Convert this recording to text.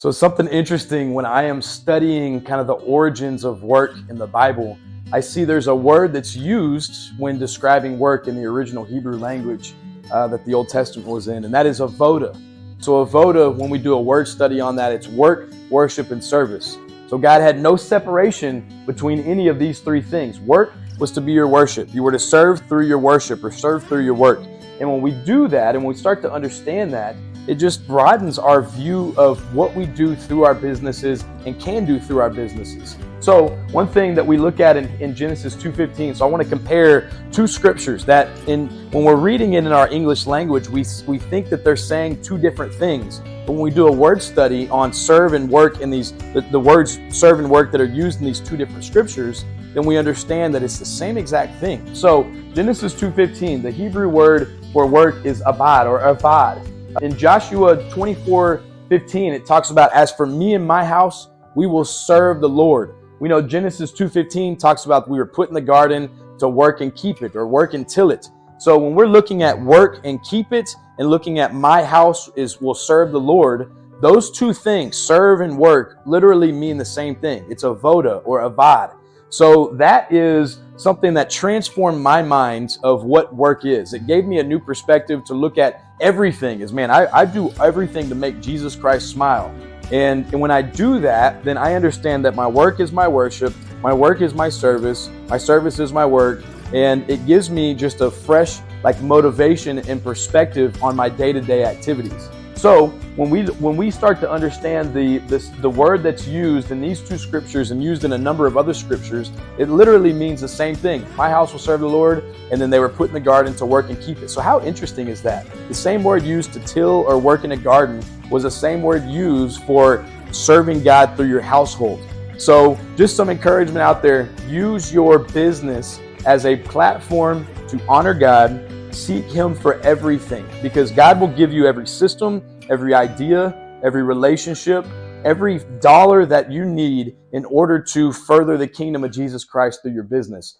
So something interesting when I am studying kind of the origins of work in the Bible, I see there's a word that's used when describing work in the original Hebrew language that the Old Testament was in, and that is avodah. So avodah, when we do a word study on that, it's work, worship, and service. So God had no separation between any of these three things. Work was to be your worship. You were to serve through your worship or serve through your work. And when we do that and we start to understand that, it just broadens our view of what we do through our businesses and can do through our businesses. So one thing that we look at in Genesis 2:15, so I want to compare two scriptures that when we're reading it in our English language, we think that they're saying two different things. But when we do a word study on serve and work in the words serve and work that are used in these two different scriptures, then we understand that it's the same exact thing. So Genesis 2:15, the Hebrew word for work is abad or avad. In Joshua 24:15, it talks about, as for me and my house, we will serve the Lord. We know Genesis 2:15 talks about we were put in the garden to work and keep it, or work and till it. So when we're looking at work and keep it and looking at my house will serve the Lord, those two things, serve and work, literally mean the same thing. It's avodah or avad. So that is something that transformed my mind of what work is. It gave me a new perspective to look at everything as, man, I do everything to make Jesus Christ smile. And when I do that, then I understand that my work is my worship, my work is my service is my work, and it gives me just a fresh motivation and perspective on my day-to-day activities. So when we start to understand the word that's used in these two scriptures and used in a number of other scriptures, it literally means the same thing. My house will serve the Lord, and then they were put in the garden to work and keep it. So how interesting is that? The same word used to till or work in a garden was the same word used for serving God through your household. So just some encouragement out there. Use your business as a platform to honor God. Seek Him for everything, because God will give you every system, every idea, every relationship, every dollar that you need in order to further the kingdom of Jesus Christ through your business.